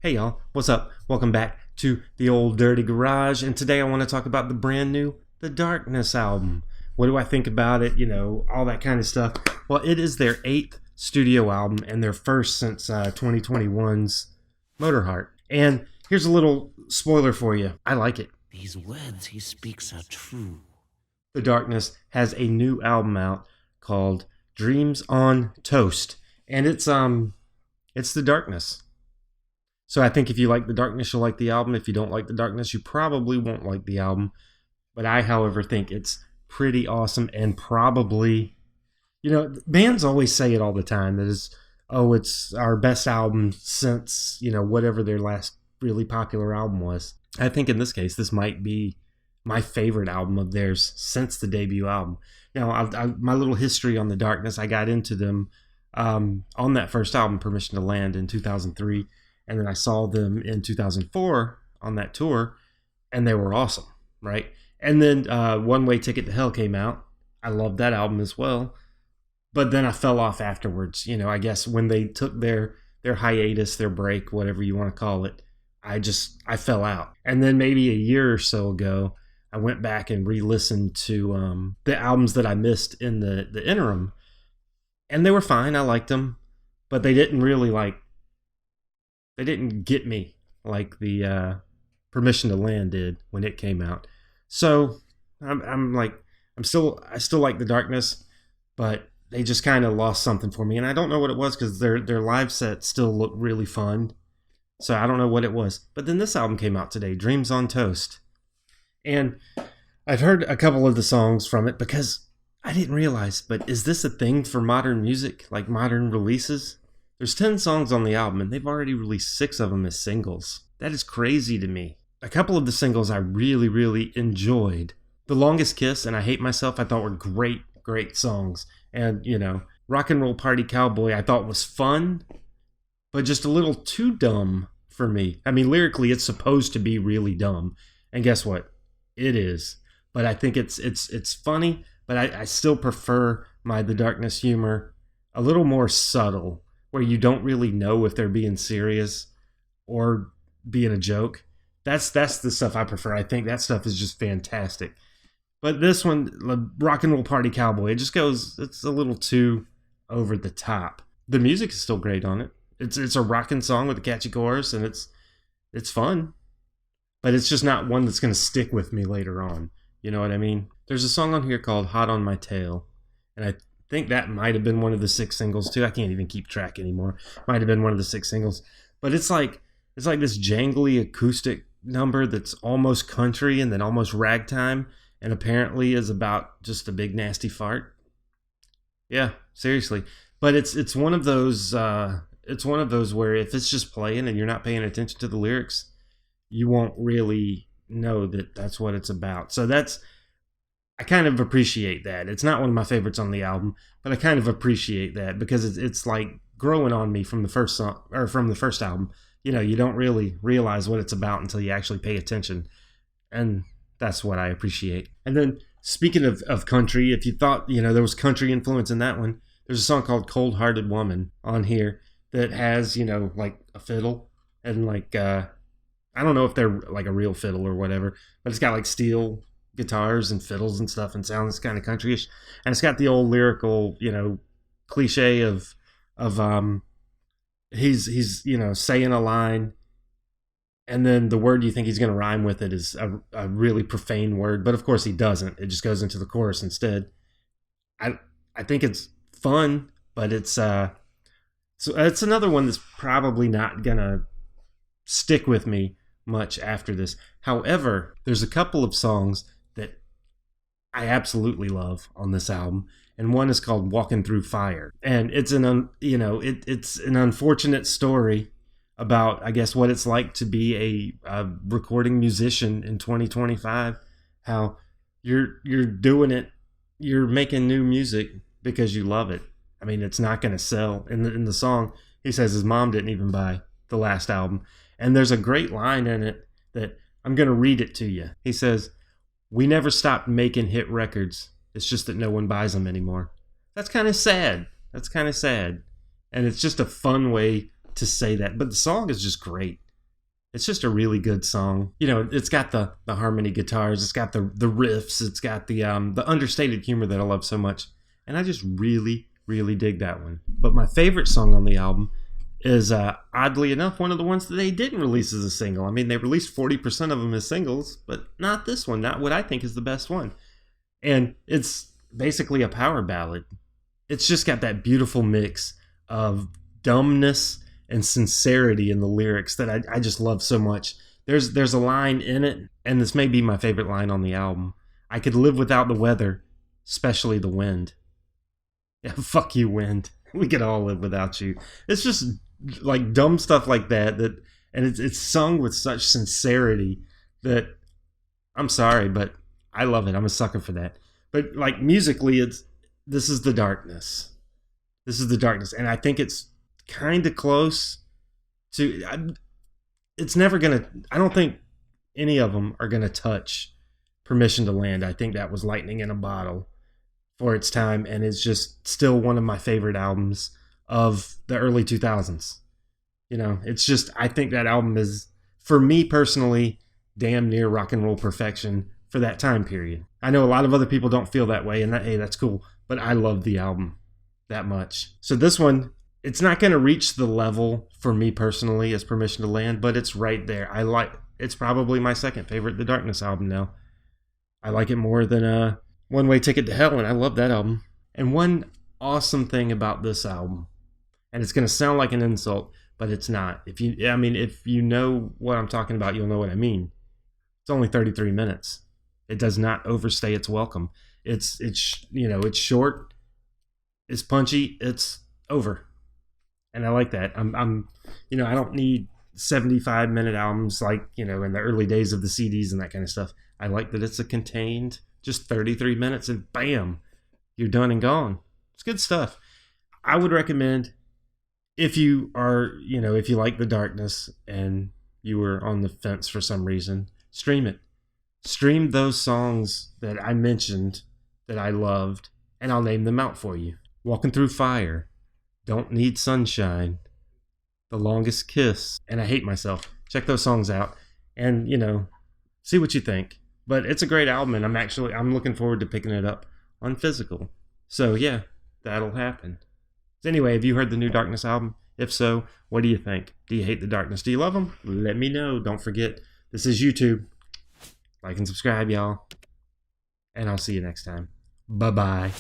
Hey y'all, what's up? Welcome back to the old dirty garage, and today I want to talk about the brand new The Darkness album. What do I think about it? All that kind of stuff. Well, it is their eighth studio album and their first since 2021's Motorheart. And here's a little spoiler for you. I like it. These words he speaks are true. The Darkness has a new album out called Dreams on Toast, and it's The Darkness. So I think if you like The Darkness, you'll like the album. If you don't like The Darkness, you probably won't like the album. But I, however, think it's pretty awesome and probably, bands always say it all the time that it's our best album since, whatever their last really popular album was. I think in this case, this might be my favorite album of theirs since the debut album. Now, my little history on The Darkness, I got into them on that first album, Permission to Land, in 2003. And then I saw them in 2004 on that tour, and they were awesome, right? And then One Way Ticket to Hell came out. I loved that album as well. But then I fell off afterwards. I guess when they took their hiatus, their break, whatever you want to call it, I fell out. And then maybe a year or so ago, I went back and re-listened to the albums that I missed in the interim. And they were fine. I liked them. But they didn't really they didn't get me like the Permission to Land did when it came out. So I still like The Darkness, but they just kind of lost something for me, and I don't know what it was because their live set still looked really fun. So I don't know what it was. But then this album came out today, Dreams on Toast, and I've heard a couple of the songs from it because I didn't realize. But is this a thing for modern music, like modern releases? There's 10 songs on the album, and they've already released 6 of them as singles. That is crazy to me. A couple of the singles I really, really enjoyed. The Longest Kiss and I Hate Myself I thought were great, great songs. And, Rock and Roll Party Cowboy I thought was fun, but just a little too dumb for me. I mean, lyrically, it's supposed to be really dumb. And guess what? It is. But I think it's funny, but I still prefer my The Darkness humor a little more subtle, where you don't really know if they're being serious or being a joke. That's the stuff I prefer. I think that stuff is just fantastic. But this one, Rock and Roll Party Cowboy, it's a little too over the top. The music is still great on it. It's a rocking song with a catchy chorus, and it's fun. But it's just not one that's going to stick with me later on. You know what I mean? There's a song on here called Hot on My Tail, and I think that might have been one of the 6 singles too. I can't even keep track anymore. Might have been one of the 6 singles. But it's like this jangly acoustic number that's almost country and then almost ragtime, and apparently is about just a big nasty fart. Yeah, seriously. But it's one of those where if it's just playing and you're not paying attention to the lyrics, you won't really know that that's what it's about. So I kind of appreciate that. It's not one of my favorites on the album, but I kind of appreciate that because it's like growing on me from the first song or from the first album. You don't really realize what it's about until you actually pay attention, and that's what I appreciate. And then speaking of country, if you thought there was country influence in that one, there's a song called "Cold Hearted Woman" on here that has like a fiddle and I don't know if they're like a real fiddle or whatever, but it's got like steel guitars and fiddles and stuff and sounds kind of countryish, and it's got the old lyrical cliche of he's saying a line, and then the word you think he's going to rhyme with it is a really profane word, but of course he doesn't. It just goes into the chorus instead. I think it's fun, but so it's another one that's probably not gonna stick with me much after this. However, there's a couple of songs that I absolutely love on this album, and one is called "Walking Through Fire," and it's it's an unfortunate story about, I guess, what it's like to be a recording musician in 2025. How you're doing it, you're making new music because you love it. I mean, it's not going to sell. In the song, he says his mom didn't even buy the last album. And there's a great line in it that I'm going to read it to you. He says, "We never stopped making hit records. It's just that no one buys them anymore." That's kind of sad. And it's just a fun way to say that. But the song is just great. It's just a really good song. You know, it's got the harmony guitars, it's got the riffs, it's got the understated humor that I love so much. And I just really, really dig that one. But my favorite song on the album is, oddly enough, one of the ones that they didn't release as a single. I mean, they released 40% of them as singles, but not this one, not what I think is the best one. And it's basically a power ballad. It's just got that beautiful mix of dumbness and sincerity in the lyrics that I just love so much. There's a line in it, and this may be my favorite line on the album. I could live without the weather, especially the wind. Yeah, fuck you, wind. We could all live without you. It's just like dumb stuff like that, and it's sung with such sincerity that I'm sorry, but I love it. I'm a sucker for that. But like musically, this is the darkness. This is the darkness, and I think it's kind of close to. It's never gonna. I don't think any of them are gonna touch Permission to Land. I think that was lightning in a bottle for its time, and it's just still one of my favorite albums of the early 2000s. You know, it's just, I think that album is, for me personally, damn near rock and roll perfection for that time period. I know a lot of other people don't feel that way, and hey, that's cool, but I love the album that much. So this one, it's not going to reach the level for me personally as Permission to Land, but it's right there. It's probably my second favorite The Darkness album now. I like it more than One Way Ticket to Hell, and I love that album. And one awesome thing about this album, and it's going to sound like an insult, but it's not. If you know what I'm talking about, you'll know what I mean. It's only 33 minutes. It does not overstay its welcome. It's short, it's punchy, it's over. And I like that. I don't need 75-minute albums like, in the early days of the CDs and that kind of stuff. I like that it's a contained, just 33 minutes and bam, you're done and gone. It's good stuff. I would recommend, if you like The Darkness and you were on the fence for some reason, stream it. Stream those songs that I mentioned that I loved, and I'll name them out for you. Walking Through Fire, Don't Need Sunshine, The Longest Kiss, and I Hate Myself. Check those songs out and, see what you think. But it's a great album, and I'm looking forward to picking it up on physical. So yeah, that'll happen. So anyway, have you heard the new Darkness album? If so, what do you think? Do you hate The Darkness? Do you love them? Let me know. Don't forget, this is YouTube. Like and subscribe, y'all. And I'll see you next time. Bye-bye.